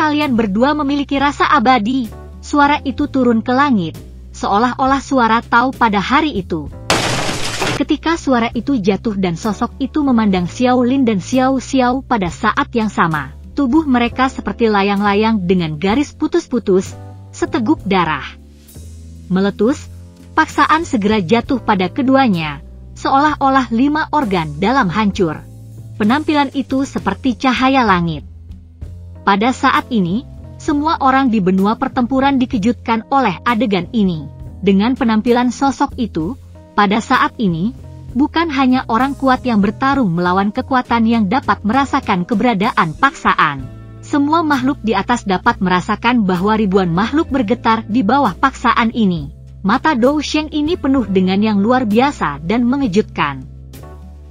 kalian berdua memiliki rasa abadi. Suara itu turun ke langit, seolah-olah suara tahu pada hari itu. Ketika suara itu jatuh dan sosok itu memandang Xiao Lin dan Xiao Xiao pada saat yang sama, tubuh mereka seperti layang-layang dengan garis putus-putus, seteguk darah meletus, paksaan segera jatuh pada keduanya, seolah-olah 5 organ dalam hancur. Penampilan itu seperti cahaya langit. Pada saat ini, semua orang di benua pertempuran dikejutkan oleh adegan ini. Dengan penampilan sosok itu, pada saat ini, bukan hanya orang kuat yang bertarung melawan kekuatan yang dapat merasakan keberadaan paksaan. Semua makhluk di atas dapat merasakan bahwa ribuan makhluk bergetar di bawah paksaan ini. Mata Dou Sheng ini penuh dengan yang luar biasa dan mengejutkan.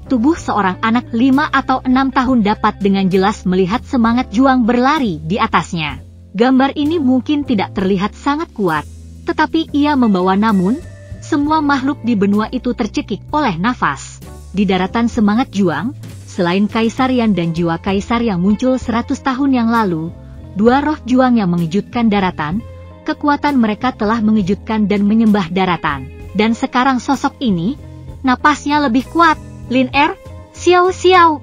Tubuh seorang anak 5 atau 6 tahun dapat dengan jelas melihat semangat juang berlari di atasnya. Gambar ini mungkin tidak terlihat sangat kuat, tetapi ia membawa namun, semua makhluk di benua itu tercekik oleh nafas. Di daratan semangat juang, selain Kaisar Yan dan jiwa Kaisar yang muncul 100 tahun yang lalu, 2 roh juang yang mengejutkan daratan, kekuatan mereka telah mengejutkan dan menyembah daratan. Dan sekarang sosok ini, napasnya lebih kuat. Lin Er, Xiao Xiao.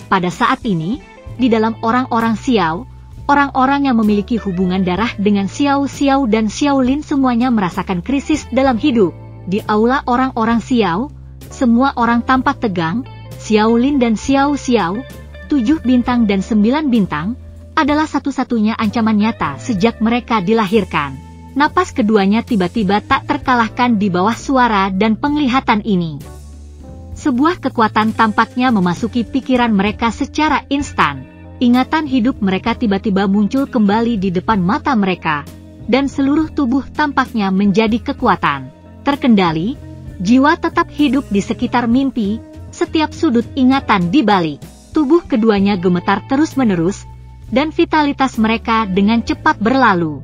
Pada saat ini, di dalam orang-orang Xiao, orang-orang yang memiliki hubungan darah dengan Xiao Xiao dan Xiao Lin semuanya merasakan krisis dalam hidup. Di aula orang-orang Xiao, semua orang tampak tegang. Xiao Lin dan Xiao Xiao, 7 bintang dan 9 bintang, adalah satu-satunya ancaman nyata sejak mereka dilahirkan. Napas keduanya tiba-tiba tak terkalahkan di bawah suara dan penglihatan ini. Sebuah kekuatan tampaknya memasuki pikiran mereka secara instan. Ingatan hidup mereka tiba-tiba muncul kembali di depan mata mereka, dan seluruh tubuh tampaknya menjadi kekuatan terkendali. Jiwa tetap hidup di sekitar mimpi, setiap sudut ingatan dibalik. Tubuh keduanya gemetar terus-menerus, dan vitalitas mereka dengan cepat berlalu.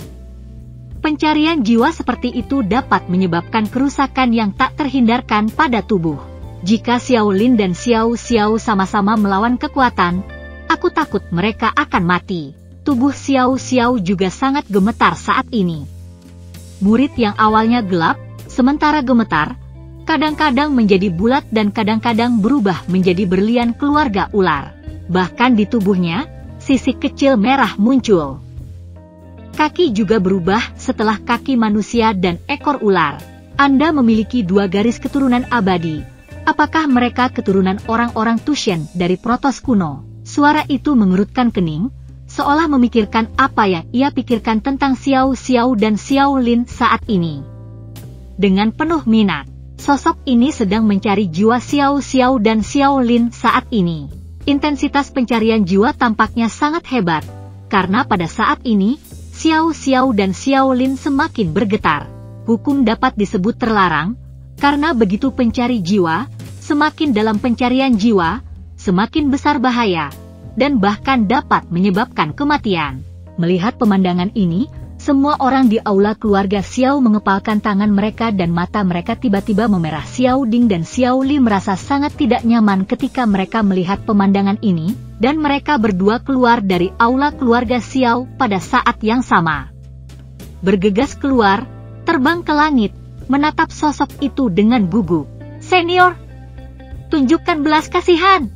Pencarian jiwa seperti itu dapat menyebabkan kerusakan yang tak terhindarkan pada tubuh. Jika Xiao Lin dan Xiao Xiao sama-sama melawan kekuatan, aku takut mereka akan mati. Tubuh Xiao Xiao juga sangat gemetar saat ini. Murid yang awalnya gelap, sementara gemetar, kadang-kadang menjadi bulat dan kadang-kadang berubah menjadi berlian keluarga ular. Bahkan di tubuhnya, sisik kecil merah muncul. Kaki juga berubah setelah kaki manusia dan ekor ular. Anda memiliki 2 garis keturunan abadi. Apakah mereka keturunan orang-orang Tushen dari Protos kuno? Suara itu mengerutkan kening, seolah memikirkan apa yang ia pikirkan tentang Xiao Xiao dan Xiao Lin saat ini. Dengan penuh minat, sosok ini sedang mencari jiwa Xiao Xiao dan Xiao Lin saat ini. Intensitas pencarian jiwa tampaknya sangat hebat, karena pada saat ini, Xiao Xiao dan Xiao Lin semakin bergetar. Hukum dapat disebut terlarang, karena begitu pencari jiwa, semakin dalam pencarian jiwa, semakin besar bahaya, dan bahkan dapat menyebabkan kematian. Melihat pemandangan ini, semua orang di aula keluarga Xiao mengepalkan tangan mereka dan mata mereka tiba-tiba memerah. Xiao Ding dan Xiao Li merasa sangat tidak nyaman ketika mereka melihat pemandangan ini, dan mereka berdua keluar dari aula keluarga Xiao pada saat yang sama. Bergegas keluar, terbang ke langit, menatap sosok itu dengan gugup. Senior, tunjukkan belas kasihan!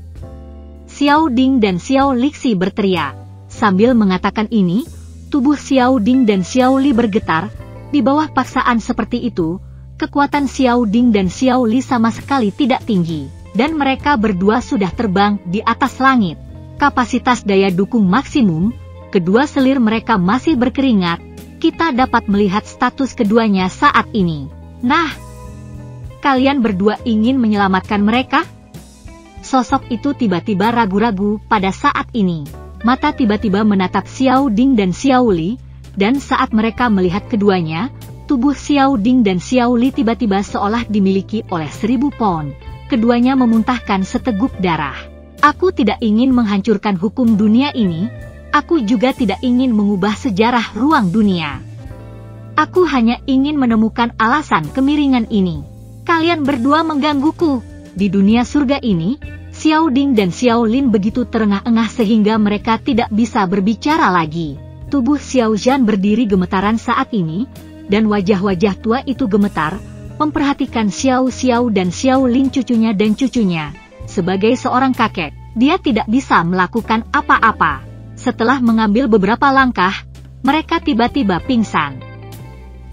Xiao Ding dan Xiao Lixi berteriak. Sambil mengatakan ini, tubuh Xiao Ding dan Xiao Li bergetar. Di bawah paksaan seperti itu, kekuatan Xiao Ding dan Xiao Li sama sekali tidak tinggi, dan mereka berdua sudah terbang di atas langit. Kapasitas daya dukung maksimum, kedua selir mereka masih berkeringat. Kita dapat melihat status keduanya saat ini. Nah, kalian berdua ingin menyelamatkan mereka? Sosok itu tiba-tiba ragu-ragu pada saat ini. Mata tiba-tiba menatap Xiao Ding dan Xiao Li, dan saat mereka melihat keduanya, tubuh Xiao Ding dan Xiao Li tiba-tiba seolah dimiliki oleh 1000 pound. Keduanya memuntahkan seteguk darah. Aku tidak ingin menghancurkan hukum dunia ini, aku juga tidak ingin mengubah sejarah ruang dunia. Aku hanya ingin menemukan alasan kemiringan ini. Kalian berdua menggangguku. Di dunia surga ini, Xiao Ding dan Xiao Lin begitu terengah-engah sehingga mereka tidak bisa berbicara lagi. Tubuh Xiao Zhan berdiri gemetaran saat ini, dan wajah-wajah tua itu gemetar, memperhatikan Xiao Xiao dan Xiao Lin cucunya dan cucunya. Sebagai seorang kakek, dia tidak bisa melakukan apa-apa. Setelah mengambil beberapa langkah, mereka tiba-tiba pingsan.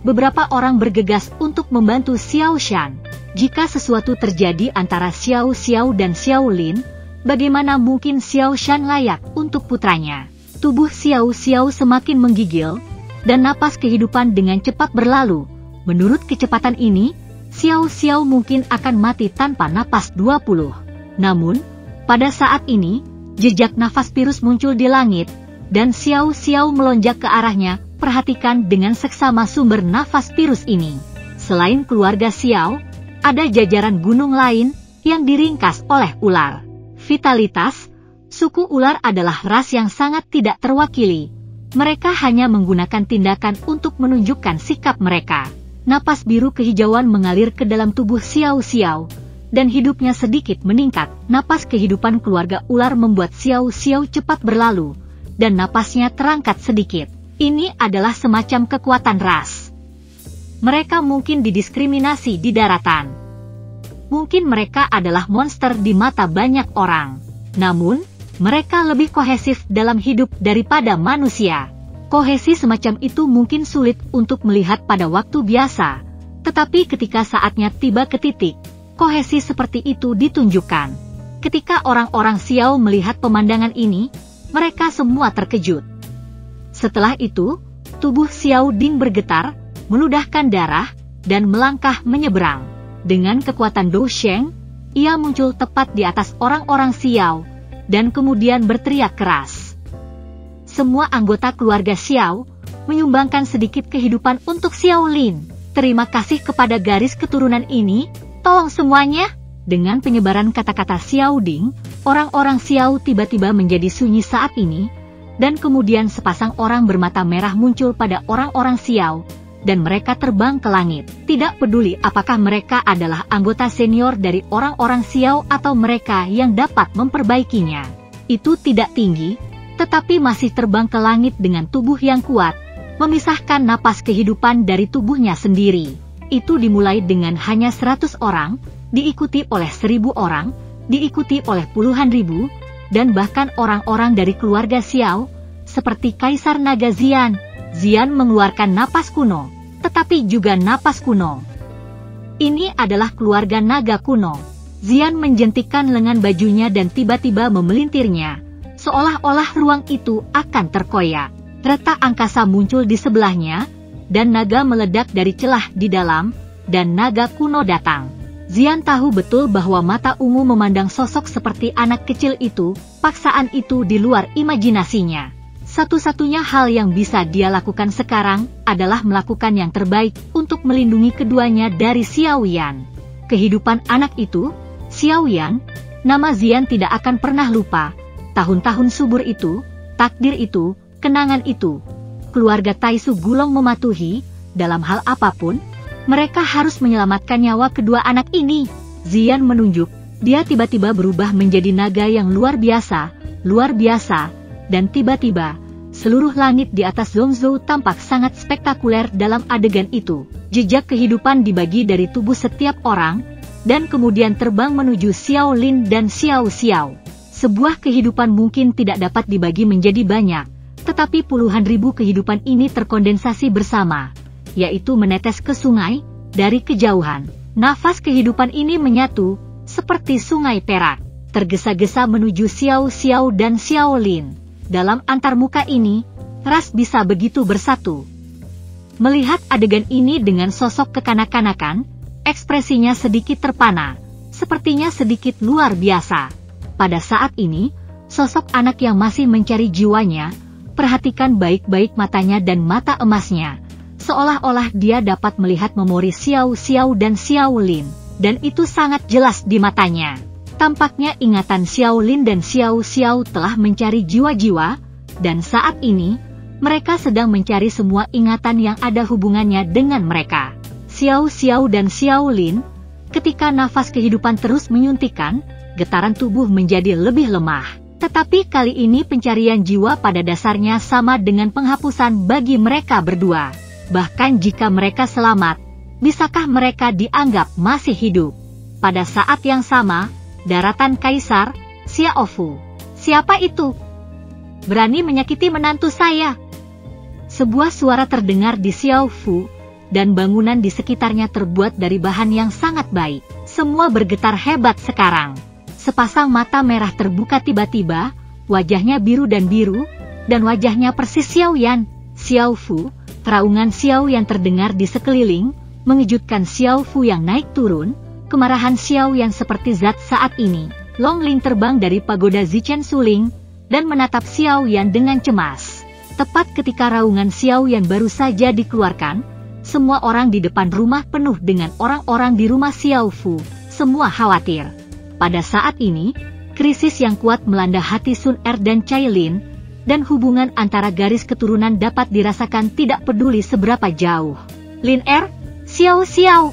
Beberapa orang bergegas untuk membantu Xiao Zhan. Jika sesuatu terjadi antara Xiao Xiao dan Xiao Lin, bagaimana mungkin Xiao Zhan layak untuk putranya? Tubuh Xiao Xiao semakin menggigil, dan napas kehidupan dengan cepat berlalu. Menurut kecepatan ini, Xiao Xiao mungkin akan mati tanpa napas 20. Namun, pada saat ini, jejak nafas virus muncul di langit, dan Xiao Xiao melonjak ke arahnya. Perhatikan dengan seksama sumber nafas virus ini. Selain keluarga Xiao, ada jajaran gunung lain yang diringkas oleh ular. Vitalitas, suku ular adalah ras yang sangat tidak terwakili. Mereka hanya menggunakan tindakan untuk menunjukkan sikap mereka. Napas biru kehijauan mengalir ke dalam tubuh Xiao Xiao, dan hidupnya sedikit meningkat. Napas kehidupan keluarga ular membuat Xiao Xiao cepat berlalu, dan napasnya terangkat sedikit. Ini adalah semacam kekuatan ras. Mereka mungkin didiskriminasi di daratan. Mungkin mereka adalah monster di mata banyak orang. Namun, mereka lebih kohesif dalam hidup daripada manusia. Kohesi semacam itu mungkin sulit untuk melihat pada waktu biasa. Tetapi ketika saatnya tiba ke titik, kohesi seperti itu ditunjukkan. Ketika orang-orang Xiao melihat pemandangan ini, mereka semua terkejut. Setelah itu, tubuh Xiao Ding bergetar, meludahkan darah, dan melangkah menyeberang. Dengan kekuatan Dou Sheng, ia muncul tepat di atas orang-orang Xiao, dan kemudian berteriak keras. Semua anggota keluarga Xiao menyumbangkan sedikit kehidupan untuk Xiao Lin. Terima kasih kepada garis keturunan ini, tolong semuanya. Dengan penyebaran kata-kata Xiao Ding, orang-orang Xiao tiba-tiba menjadi sunyi saat ini, dan kemudian sepasang orang bermata merah muncul pada orang-orang Xiao, dan mereka terbang ke langit. Tidak peduli apakah mereka adalah anggota senior dari orang-orang Xiao atau mereka yang dapat memperbaikinya. Itu tidak tinggi, tetapi masih terbang ke langit dengan tubuh yang kuat, memisahkan napas kehidupan dari tubuhnya sendiri. Itu dimulai dengan hanya 100 orang, diikuti oleh 1000 orang, diikuti oleh puluhan ribu, dan bahkan orang-orang dari keluarga Xiao, seperti Kaisar Naga Xian. Xian mengeluarkan napas kuno, tetapi juga napas kuno. Ini adalah keluarga naga kuno. Xian menjentikkan lengan bajunya dan tiba-tiba memelintirnya, seolah-olah ruang itu akan terkoyak. Retak angkasa muncul di sebelahnya, dan naga meledak dari celah di dalam, dan naga kuno datang. Xian tahu betul bahwa mata ungu memandang sosok seperti anak kecil itu, paksaan itu di luar imajinasinya. Satu-satunya hal yang bisa dia lakukan sekarang adalah melakukan yang terbaik untuk melindungi keduanya dari Xiao Yan. Kehidupan anak itu, Xiao Yan, nama Xian tidak akan pernah lupa. Tahun-tahun subur itu, takdir itu, kenangan itu. Keluarga Taisu Gulong mematuhi, dalam hal apapun, mereka harus menyelamatkan nyawa kedua anak ini. Xian menunjuk, dia tiba-tiba berubah menjadi naga yang luar biasa, dan tiba-tiba, seluruh langit di atas Zhongzhou tampak sangat spektakuler dalam adegan itu. Jejak kehidupan dibagi dari tubuh setiap orang, dan kemudian terbang menuju Xiao Lin dan Xiao Xiao. Sebuah kehidupan mungkin tidak dapat dibagi menjadi banyak, tetapi puluhan ribu kehidupan ini terkondensasi bersama, yaitu menetes ke sungai, dari kejauhan. Nafas kehidupan ini menyatu, seperti sungai perak, tergesa-gesa menuju Xiao Xiao dan Xiao Lin. Dalam antarmuka ini, ras bisa begitu bersatu. Melihat adegan ini dengan sosok kekanak-kanakan, ekspresinya sedikit terpana, sepertinya sedikit luar biasa. Pada saat ini, sosok anak yang masih mencari jiwanya, perhatikan baik-baik matanya dan mata emasnya. Seolah-olah dia dapat melihat memori Xiao Xiao dan Xiao Lin, dan itu sangat jelas di matanya. Tampaknya ingatan Xiao Lin dan Xiao Xiao telah mencari jiwa-jiwa, dan saat ini, mereka sedang mencari semua ingatan yang ada hubungannya dengan mereka. Xiao Xiao dan Xiao Lin, ketika nafas kehidupan terus menyuntikkan, getaran tubuh menjadi lebih lemah. Tetapi kali ini pencarian jiwa pada dasarnya sama dengan penghapusan bagi mereka berdua. Bahkan jika mereka selamat, bisakah mereka dianggap masih hidup? Pada saat yang sama, daratan Kaisar, Xiaofu. Siapa itu? Berani menyakiti menantu saya. Sebuah suara terdengar di Xiaofu, dan bangunan di sekitarnya terbuat dari bahan yang sangat baik. Semua bergetar hebat sekarang. Sepasang mata merah terbuka tiba-tiba, wajahnya biru, dan wajahnya persis Xiaoyan. Xiaofu, raungan Xiaoyan terdengar di sekeliling, mengejutkan Xiaofu yang naik turun. Kemarahan Xiaoyan seperti zat saat ini. Long Ling terbang dari pagoda Zichen Suling, dan menatap Xiaoyan dengan cemas. Tepat ketika raungan Xiaoyan baru saja dikeluarkan, semua orang di depan rumah penuh dengan orang-orang di rumah Xiaofu. Semua khawatir. Pada saat ini, krisis yang kuat melanda hati Sun Er dan Cailin, dan hubungan antara garis keturunan dapat dirasakan tidak peduli seberapa jauh. Lin Er, Xiao.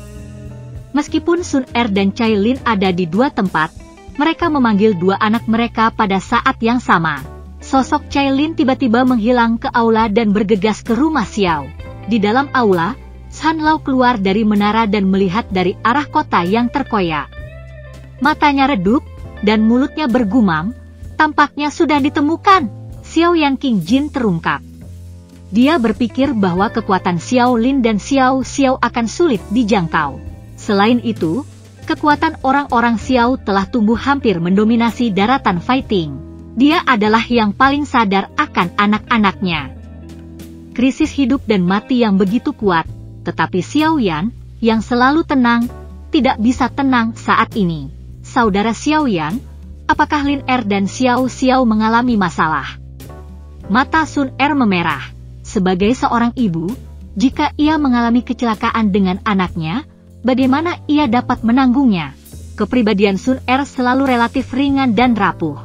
Meskipun Sun Er dan Cailin ada di dua tempat, mereka memanggil dua anak mereka pada saat yang sama. Sosok Cailin tiba-tiba menghilang ke aula dan bergegas ke rumah Xiao. Di dalam aula, San Lao keluar dari menara dan melihat dari arah kota yang terkoyak. Matanya redup, dan mulutnya bergumam, tampaknya sudah ditemukan. Xiaoyan King Jin terungkap. Dia berpikir bahwa kekuatan Xiao Lin dan Xiao Xiao akan sulit dijangkau. Selain itu, kekuatan orang-orang Xiao telah tumbuh hampir mendominasi daratan fighting. Dia adalah yang paling sadar akan anak-anaknya. Krisis hidup dan mati yang begitu kuat, tetapi Xiaoyan, yang selalu tenang, tidak bisa tenang saat ini. Saudara Xiaoyan, apakah Lin Er dan Xiao Xiao mengalami masalah? Mata Sun Er memerah. Sebagai seorang ibu, jika ia mengalami kecelakaan dengan anaknya, bagaimana ia dapat menanggungnya? Kepribadian Sun Er selalu relatif ringan dan rapuh.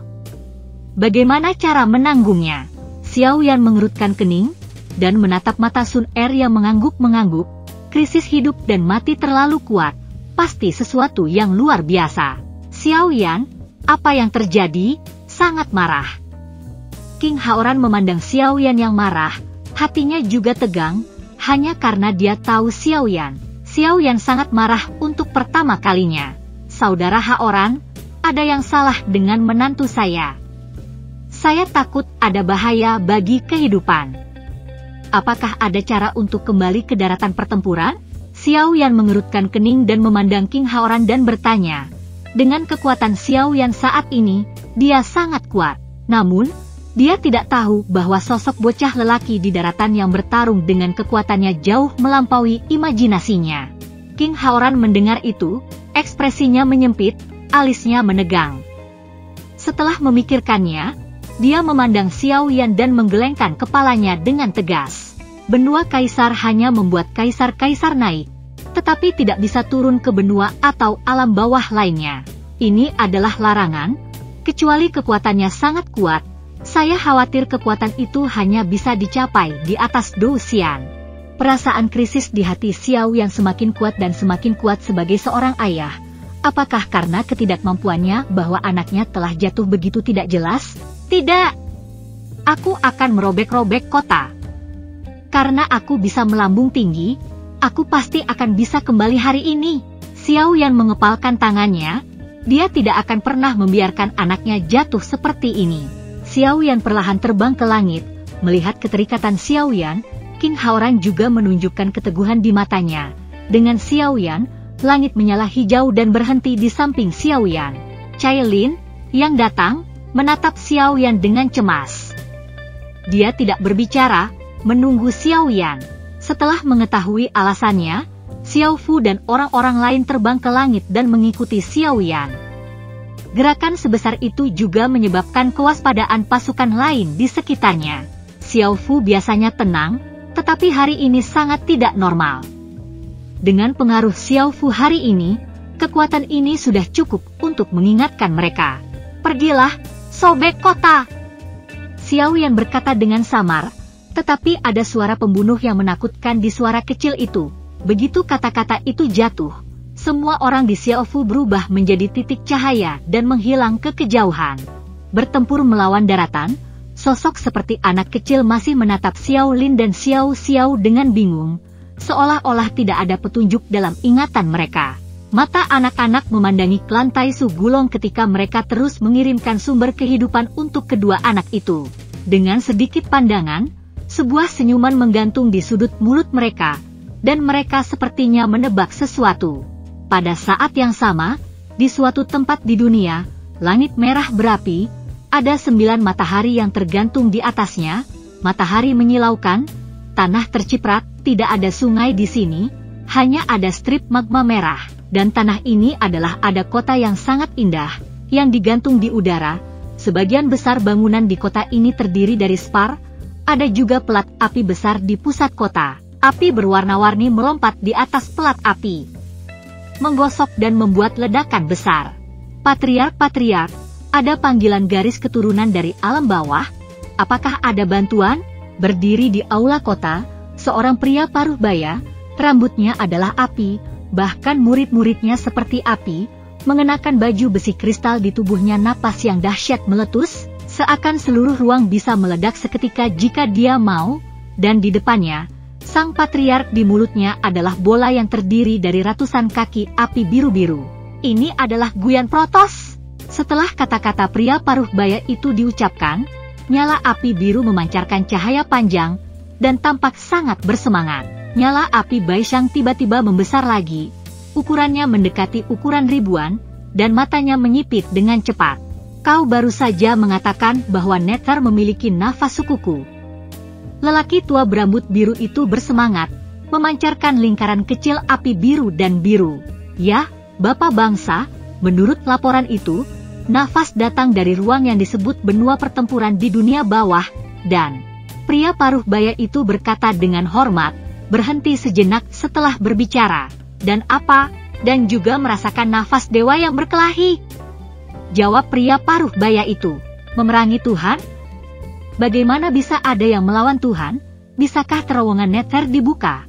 Bagaimana cara menanggungnya? Xiaoyan mengerutkan kening, dan menatap mata Sun Er yang mengangguk-mengangguk. Krisis hidup dan mati terlalu kuat, pasti sesuatu yang luar biasa. Xiaoyan, apa yang terjadi? Sangat marah. King Haoran memandang Xiaoyan yang marah, hatinya juga tegang, hanya karena dia tahu Xiaoyan. Xiaoyan sangat marah untuk pertama kalinya. Saudara Haoran, ada yang salah dengan menantu saya. Saya takut ada bahaya bagi kehidupan. Apakah ada cara untuk kembali ke daratan pertempuran? Xiaoyan mengerutkan kening dan memandang King Haoran dan bertanya. Dengan kekuatan Xiaoyan saat ini, dia sangat kuat. Namun, dia tidak tahu bahwa sosok bocah lelaki di daratan yang bertarung dengan kekuatannya jauh melampaui imajinasinya. King Haoran mendengar itu, ekspresinya menyempit, alisnya menegang. Setelah memikirkannya, dia memandang Xiaoyan dan menggelengkan kepalanya dengan tegas. Benua Kaisar hanya membuat kaisar-kaisar naik, tetapi tidak bisa turun ke benua atau alam bawah lainnya. Ini adalah larangan, kecuali kekuatannya sangat kuat. Saya khawatir kekuatan itu hanya bisa dicapai di atas Dou Xian. Perasaan krisis di hati Xiao yang semakin kuat dan semakin kuat sebagai seorang ayah. Apakah karena ketidakmampuannya bahwa anaknya telah jatuh begitu tidak jelas? Tidak. Aku akan merobek-robek kota. Karena aku bisa melambung tinggi, aku pasti akan bisa kembali hari ini. Xiaoyan mengepalkan tangannya, dia tidak akan pernah membiarkan anaknya jatuh seperti ini. Xiaoyan perlahan terbang ke langit, melihat keterikatan Xiaoyan, King Haoran juga menunjukkan keteguhan di matanya. Dengan Xiaoyan, langit menyala hijau dan berhenti di samping Xiaoyan. Cailin, yang datang, menatap Xiaoyan dengan cemas. Dia tidak berbicara, menunggu Xiaoyan. Setelah mengetahui alasannya, Xiaofu dan orang-orang lain terbang ke langit dan mengikuti Xiaoyan. Gerakan sebesar itu juga menyebabkan kewaspadaan pasukan lain di sekitarnya. Xiaofu biasanya tenang, tetapi hari ini sangat tidak normal. Dengan pengaruh Xiaofu hari ini, kekuatan ini sudah cukup untuk mengingatkan mereka. Pergilah, sobek kota! Xiaoyan berkata dengan samar, tetapi ada suara pembunuh yang menakutkan di suara kecil itu. Begitu kata-kata itu jatuh, Semua orang di Xiaofu berubah menjadi titik cahaya dan menghilang ke kejauhan. Bertempur melawan daratan, sosok seperti anak kecil masih menatap Xiao Lin dan Xiao Xiao dengan bingung, seolah-olah tidak ada petunjuk dalam ingatan mereka. Mata anak-anak memandangi kelantai Su Gulong ketika mereka terus mengirimkan sumber kehidupan untuk kedua anak itu. Dengan sedikit pandangan, sebuah senyuman menggantung di sudut mulut mereka, dan mereka sepertinya menebak sesuatu. Pada saat yang sama, di suatu tempat di dunia, langit merah berapi, ada 9 matahari yang tergantung di atasnya, matahari menyilaukan, tanah terciprat, tidak ada sungai di sini, hanya ada strip magma merah, dan tanah ini adalah ada kota yang sangat indah, yang digantung di udara. Sebagian besar bangunan di kota ini terdiri dari spar, ada juga pelat api besar di pusat kota. Api berwarna-warni melompat di atas pelat api, menggosok dan membuat ledakan besar. Patriark, ada panggilan garis keturunan dari alam bawah. Apakah ada bantuan? Berdiri di aula kota, seorang pria paruh baya, rambutnya adalah api, bahkan murid-muridnya seperti api, mengenakan baju besi kristal di tubuhnya. Napas yang dahsyat meletus, seakan seluruh ruang bisa meledak seketika jika dia mau, dan di depannya, sang patriark di mulutnya adalah bola yang terdiri dari ratusan kaki api biru-biru. Ini adalah Guyan Protos. Setelah kata-kata pria paruh baya itu diucapkan, nyala api biru memancarkan cahaya panjang, dan tampak sangat bersemangat. Nyala api Baishang tiba-tiba membesar lagi, ukurannya mendekati ukuran ribuan, dan matanya menyipit dengan cepat. Kau baru saja mengatakan bahwa Nether memiliki nafas sukuku. Lelaki tua berambut biru itu bersemangat, memancarkan lingkaran kecil api biru dan biru. Ya, Bapak Bangsa, menurut laporan itu, nafas datang dari ruang yang disebut benua pertempuran di dunia bawah, dan pria paruh baya itu berkata dengan hormat, berhenti sejenak setelah berbicara, dan apa, dan juga merasakan nafas dewa yang berkelahi. Jawab pria paruh baya itu, memerangi Tuhan? Bagaimana bisa ada yang melawan Tuhan? Bisakah terowongan Nether dibuka?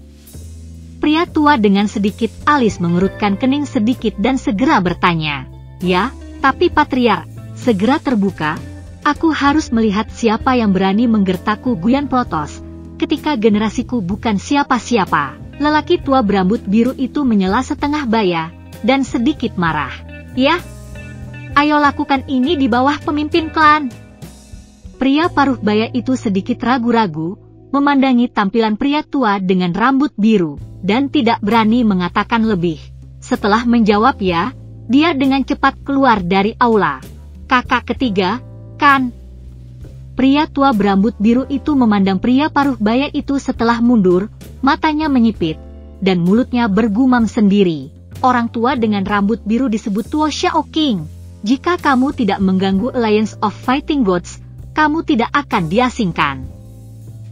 Pria tua dengan sedikit alis mengerutkan kening sedikit dan segera bertanya. Ya, tapi Patriark, segera terbuka. Aku harus melihat siapa yang berani menggertakku. Guyan Protos, ketika generasiku bukan siapa-siapa. Lelaki tua berambut biru itu menyela setengah baya, dan sedikit marah. Ya, ayo lakukan ini di bawah pemimpin klan. Pria paruh baya itu sedikit ragu-ragu, memandangi tampilan pria tua dengan rambut biru, dan tidak berani mengatakan lebih. Setelah menjawab ya, dia dengan cepat keluar dari aula. Kakak ketiga, kan? Pria tua berambut biru itu memandang pria paruh baya itu setelah mundur, matanya menyipit, dan mulutnya bergumam sendiri. Orang tua dengan rambut biru disebut Tuo Xiao King. Jika kamu tidak mengganggu Alliance of Fighting Gods, kamu tidak akan diasingkan.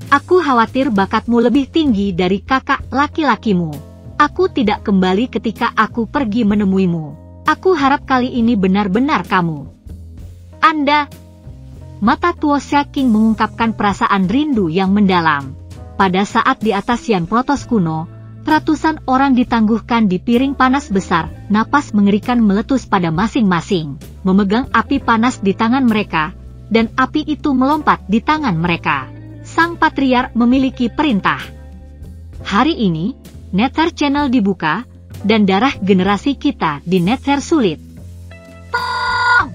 Aku khawatir bakatmu lebih tinggi dari kakak laki-lakimu. Aku tidak kembali ketika aku pergi menemuimu. Aku harap kali ini benar-benar kamu. Anda. Mata Tuo Xiao King mengungkapkan perasaan rindu yang mendalam. Pada saat di atas Yan Protos kuno, ratusan orang ditangguhkan di piring panas besar, napas mengerikan meletus pada masing-masing, memegang api panas di tangan mereka, dan api itu melompat di tangan mereka. Sang Patriark memiliki perintah. Hari ini, Nether Channel dibuka, dan darah generasi kita di Nether sulit. Tong!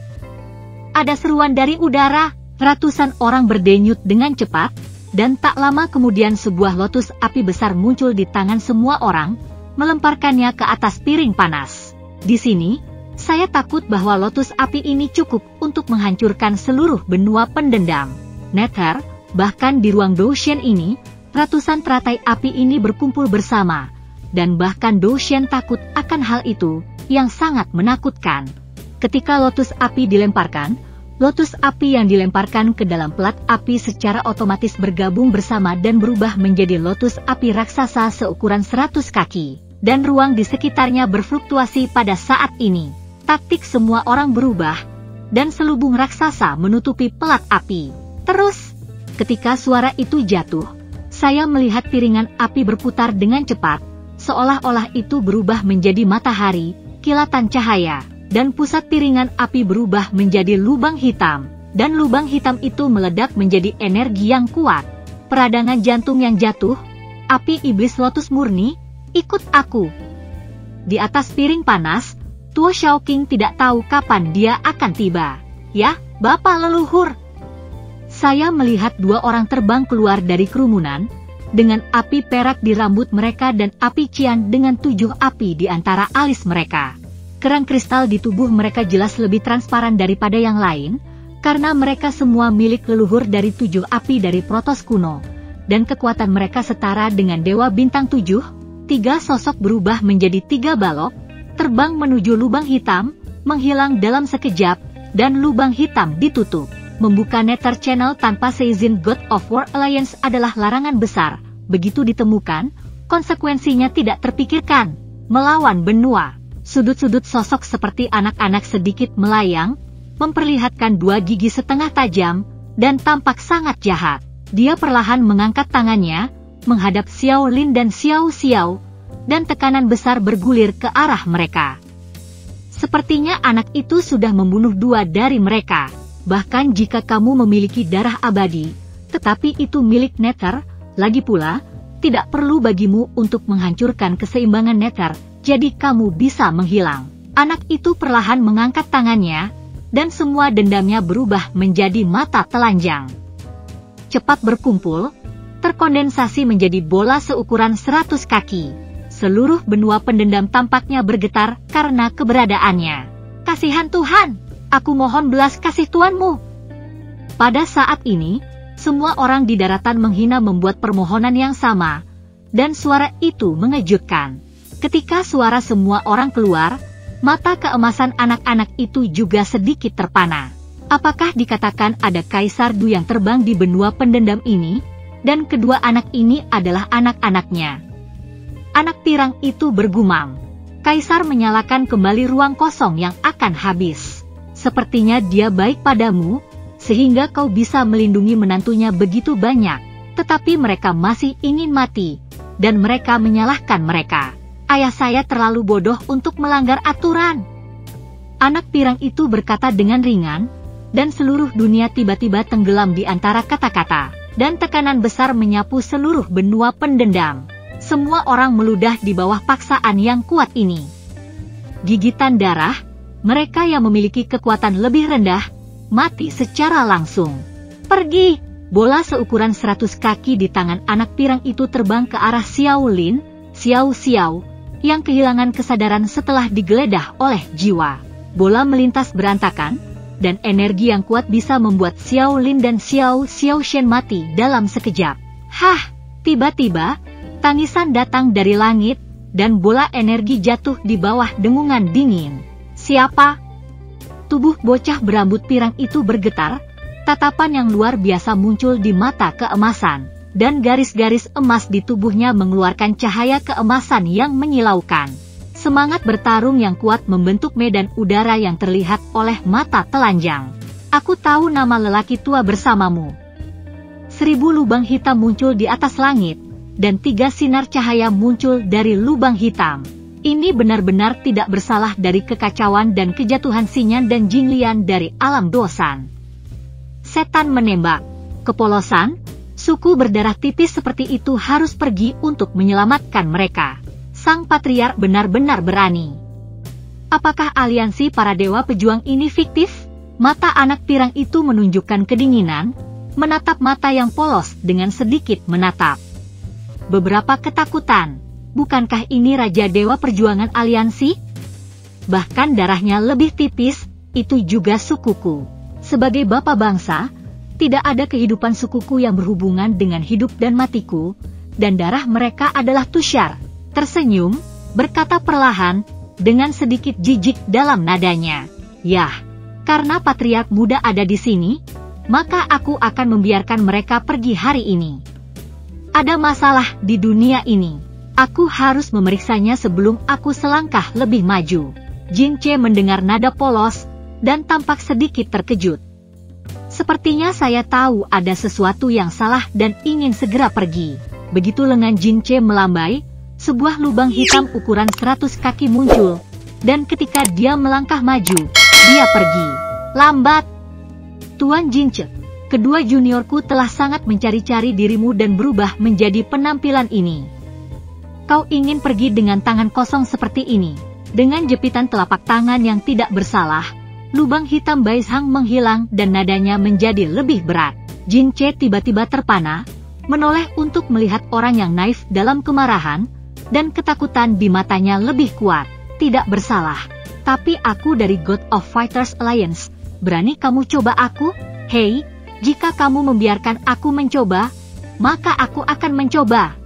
Ada seruan dari udara, ratusan orang berdenyut dengan cepat, dan tak lama kemudian sebuah lotus api besar muncul di tangan semua orang, melemparkannya ke atas piring panas. Di sini, saya takut bahwa lotus api ini cukup untuk menghancurkan seluruh benua pendendam Nether. Bahkan di ruang Doshen ini, ratusan teratai api ini berkumpul bersama, dan bahkan Doshen takut akan hal itu, yang sangat menakutkan. Ketika lotus api dilemparkan, lotus api yang dilemparkan ke dalam pelat api secara otomatis bergabung bersama dan berubah menjadi lotus api raksasa seukuran 100 kaki, dan ruang di sekitarnya berfluktuasi pada saat ini. Taktik semua orang berubah, dan selubung raksasa menutupi pelat api. Terus, ketika suara itu jatuh, saya melihat piringan api berputar dengan cepat, seolah-olah itu berubah menjadi matahari, kilatan cahaya, dan pusat piringan api berubah menjadi lubang hitam, dan lubang hitam itu meledak menjadi energi yang kuat. Peradangan jantung yang jatuh, api iblis lotus murni, ikut aku. Di atas piring panas, Tuo Shaoqing tidak tahu kapan dia akan tiba. Ya, Bapak leluhur. Saya melihat dua orang terbang keluar dari kerumunan, dengan api perak di rambut mereka dan api cian dengan 7 api di antara alis mereka. Kerang kristal di tubuh mereka jelas lebih transparan daripada yang lain, karena mereka semua milik leluhur dari 7 api dari Protos kuno, dan kekuatan mereka setara dengan Dewa Bintang 7. 3 sosok berubah menjadi 3 balok, terbang menuju lubang hitam, menghilang dalam sekejap, dan lubang hitam ditutup. Membuka Nether Channel tanpa seizin God of War Alliance adalah larangan besar. Begitu ditemukan, konsekuensinya tidak terpikirkan. Melawan benua, sudut-sudut sosok seperti anak-anak sedikit melayang, memperlihatkan 2 gigi setengah tajam, dan tampak sangat jahat. Dia perlahan mengangkat tangannya, menghadap Xiao Lin dan Xiao Xiao, dan tekanan besar bergulir ke arah mereka. Sepertinya anak itu sudah membunuh 2 dari mereka. Bahkan jika kamu memiliki darah abadi, tetapi itu milik Nether, lagi pula, tidak perlu bagimu untuk menghancurkan keseimbangan Nether, jadi kamu bisa menghilang. Anak itu perlahan mengangkat tangannya, dan semua dendamnya berubah menjadi mata telanjang. Cepat berkumpul, terkondensasi menjadi bola seukuran 100 kaki. Seluruh benua pendendam tampaknya bergetar karena keberadaannya. Kasihan Tuhan! Aku mohon belas kasih Tuanmu. Pada saat ini, semua orang di daratan menghina membuat permohonan yang sama, dan suara itu mengejutkan. Ketika suara semua orang keluar, mata keemasan anak-anak itu juga sedikit terpana. Apakah dikatakan ada Kaisar Du yang terbang di benua pendendam ini, dan kedua anak ini adalah anak-anaknya? Anak pirang itu bergumam. Kaisar menyalakan kembali ruang kosong yang akan habis. Sepertinya dia baik padamu, sehingga kau bisa melindungi menantunya begitu banyak, tetapi mereka masih ingin mati, dan mereka menyalahkan mereka. Ayah saya terlalu bodoh untuk melanggar aturan. Anak pirang itu berkata dengan ringan, dan seluruh dunia tiba-tiba tenggelam di antara kata-kata, dan tekanan besar menyapu seluruh benua pendendam. Semua orang meludah di bawah paksaan yang kuat ini. Gigitan darah, mereka yang memiliki kekuatan lebih rendah, mati secara langsung. Pergi! Bola seukuran 100 kaki di tangan anak pirang itu terbang ke arah Xiao Lin, Xiao Xiao, yang kehilangan kesadaran setelah digeledah oleh jiwa. Bola melintas berantakan, dan energi yang kuat bisa membuat Xiao Lin dan Xiao Xiao Shen mati dalam sekejap. Hah! Tiba-tiba, tangisan datang dari langit, dan bola energi jatuh di bawah dengungan dingin. Siapa? Tubuh bocah berambut pirang itu bergetar, tatapan yang luar biasa muncul di mata keemasan, dan garis-garis emas di tubuhnya mengeluarkan cahaya keemasan yang menyilaukan. Semangat bertarung yang kuat membentuk medan udara yang terlihat oleh mata telanjang. Aku tahu nama lelaki tua bersamamu. 1000 lubang hitam muncul di atas langit, dan 3 sinar cahaya muncul dari lubang hitam. Ini benar-benar tidak bersalah dari kekacauan dan kejatuhan Xinyan dan Jinglian dari alam dosan. Setan menembak. Kepolosan, suku berdarah tipis seperti itu harus pergi untuk menyelamatkan mereka. Sang Patriark benar-benar berani. Apakah aliansi para dewa pejuang ini fiktif? Mata anak pirang itu menunjukkan kedinginan, menatap mata yang polos dengan sedikit menatap. Beberapa ketakutan. Bukankah ini Raja Dewa Perjuangan Aliansi? Bahkan darahnya lebih tipis, itu juga sukuku. Sebagai bapak bangsa, tidak ada kehidupan sukuku yang berhubungan dengan hidup dan matiku, dan darah mereka adalah Tushar. Tersenyum, berkata perlahan, dengan sedikit jijik dalam nadanya. Yah, karena Patriark muda ada di sini, maka aku akan membiarkan mereka pergi hari ini. Ada masalah di dunia ini. Aku harus memeriksanya sebelum aku selangkah lebih maju. Jin Ce mendengar nada polos, dan tampak sedikit terkejut. Sepertinya saya tahu ada sesuatu yang salah dan ingin segera pergi. Begitu lengan Jin Ce melambai, sebuah lubang hitam ukuran 100 kaki muncul, dan ketika dia melangkah maju, dia pergi. Lambat! Tuan Jinche, kedua juniorku telah sangat mencari-cari dirimu dan berubah menjadi penampilan ini. Kau ingin pergi dengan tangan kosong seperti ini. Dengan jepitan telapak tangan yang tidak bersalah, lubang hitam Baishang menghilang dan nadanya menjadi lebih berat. Jinche tiba-tiba terpana, menoleh untuk melihat orang yang naif dalam kemarahan, dan ketakutan di matanya lebih kuat. Tidak bersalah, tapi aku dari God of Fighters Alliance. Berani kamu coba aku? Hei, jika kamu membiarkan aku mencoba, maka aku akan mencoba.